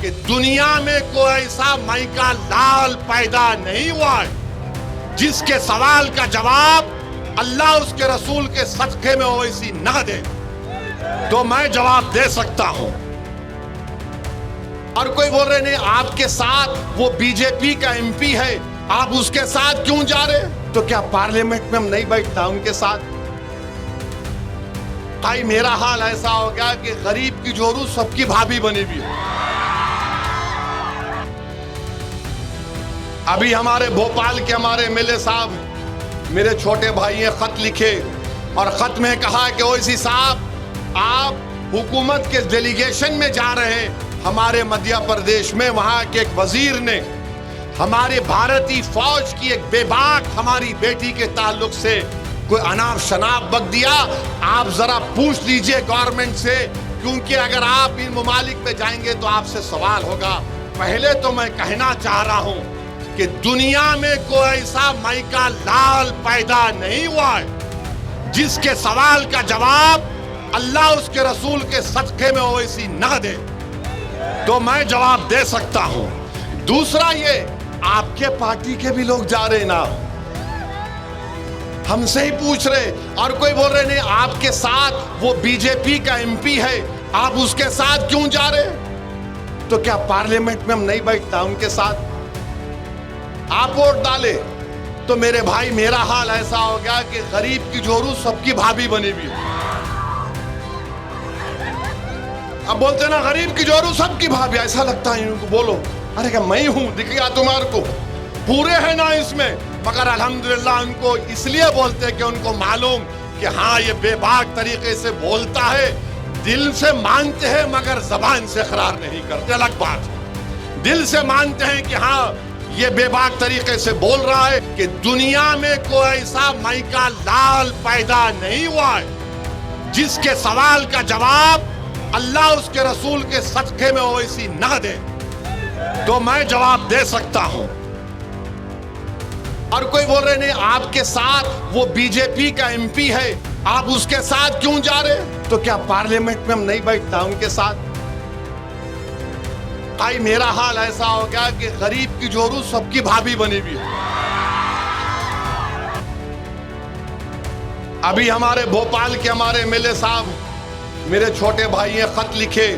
कि दुनिया में कोई ऐसा माइका लाल पैदा नहीं हुआ है जिसके सवाल का जवाब अल्लाह उसके रसूल के सदक़े में ओवैसी न दे तो मैं जवाब दे सकता हूं। और कोई बोल रहे नहीं आपके साथ वो बीजेपी का एमपी है, आप उसके साथ क्यों जा रहे? तो क्या पार्लियामेंट में हम नहीं बैठता उनके साथ? भाई मेरा हाल ऐसा हो गया कि गरीब की जोरू सबकी भाभी बनी हुई है। अभी हमारे भोपाल के हमारे एमएलए साहब मेरे छोटे भाई ने खत लिखे और खत में कहा कि ओवैसी साहब आप हुकूमत के डेलीगेशन में जा रहे हैं हमारे मध्य प्रदेश में, वहां के एक वजीर ने हमारे भारतीय फौज की एक बेबाक हमारी बेटी के ताल्लुक से कोई अनाप शनाप बक दिया। आप जरा पूछ लीजिए गवर्नमेंट से, क्योंकि अगर आप इन ममालिक में जाएंगे तो आपसे सवाल होगा। पहले तो मैं कहना चाह रहा हूं कि दुनिया में कोई ऐसा माइका लाल पैदा नहीं हुआ है जिसके सवाल का जवाब अल्लाह उसके रसूल के सदक़े में ओवैसी न दे तो मैं जवाब दे सकता हूं। दूसरा ये आपके पार्टी के भी लोग जा रहे ना, हमसे ही पूछ रहे, और कोई बोल रहे नहीं आपके साथ वो बीजेपी का एमपी है, आप उसके साथ क्यों जा रहे? तो क्या पार्लियामेंट में हम नहीं बैठता उनके साथ? आप वोट डाले तो मेरे भाई मेरा हाल ऐसा हो गया कि गरीब की जोरू सबकी भाभी बनी हुई है। अब बोलते ना गरीब की जोरू सबकी भाभी, ऐसा लगता है इनको बोलो अरे क्या मैं हूं, दिख गया तुम्हारे को, पूरे हैं ना इसमें, मगर अल्हम्दुलिल्लाह उनको इसलिए बोलते हैं कि उनको मालूम कि हाँ ये बेबाक तरीके से बोलता है, दिल से मानते हैं मगर जबान से इकरार नहीं करते। अलग बात, दिल से मानते हैं कि हाँ ये बेबाक तरीके से बोल रहा है कि दुनिया में कोई ऐसा माइका लाल पैदा नहीं हुआ है जिसके सवाल का जवाब अल्लाह उसके रसूल के सदक़े में ओवैसी न दे तो मैं जवाब दे सकता हूं। और कोई बोल रहे नहीं आपके साथ वो बीजेपी का एमपी है, आप उसके साथ क्यों जा रहे? तो क्या पार्लियामेंट में हम नहीं बैठता उनके साथ? भाई मेरा हाल ऐसा हो गया कि गरीब की जोरू सबकी भाभी बनी हुई है। अभी हमारे भोपाल के हमारे एमएलए साहब मेरे छोटे भाई ने खत लिखे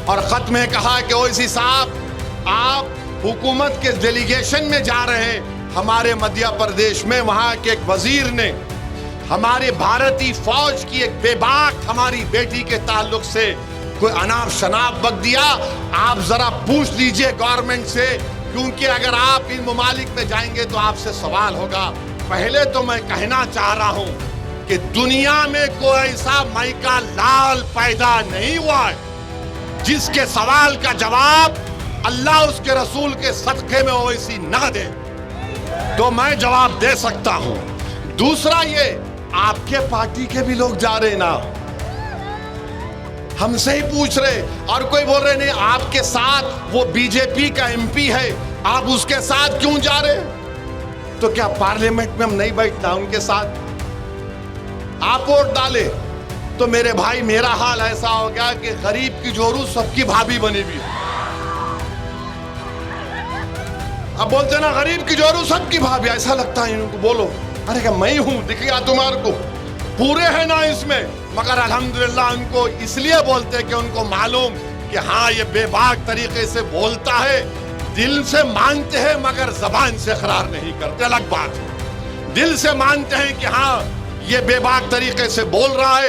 और खत में कहा कि ओवैसी साहब आप हुकूमत के डेलीगेशन में जा रहे हैं हमारे मध्य प्रदेश में, वहां के एक वजीर ने हमारे भारतीय फौज की एक बेबाक हमारी बेटी के ताल्लुक से कोई अनाप शनाप बक दिया। आप जरा पूछ लीजिए गवर्नमेंट से, क्योंकि अगर आप इन ममालिक में जाएंगे तो आपसे सवाल होगा। पहले तो मैं कहना चाह रहा हूं कि दुनिया में कोई ऐसा माइका लाल पैदा नहीं हुआ है जिसके सवाल का जवाब अल्लाह उसके रसूल के सदक़े में ओवैसी न दे तो मैं जवाब दे सकता हूं। दूसरा ये आपके पार्टी के भी लोग जा रहे ना, हमसे ही पूछ रहे, और कोई बोल रहे नहीं आपके साथ वो बीजेपी का एमपी है, आप उसके साथ क्यों जा रहे? तो क्या पार्लियामेंट में हम नहीं बैठता उनके साथ? आप वोट डाले तो मेरे भाई मेरा हाल ऐसा हो गया कि गरीब की जोरू सबकी भाभी बनी हुई है। अब बोलते ना गरीब की जोरू सबकी भाभी, ऐसा लगता है इनको बोलो अरे क्या मैं हूं, दिख गया तुम्हारे को, पूरे हैं ना इसमें, मगर अल्हम्दुलिल्लाह उनको इसलिए बोलते हैं कि उनको मालूम कि हाँ ये बेबाक तरीके से बोलता है, दिल से मानते हैं मगर जबान से इकरार नहीं करते। अलग बात, दिल से मानते हैं कि हाँ ये बेबाक तरीके से बोल रहा है,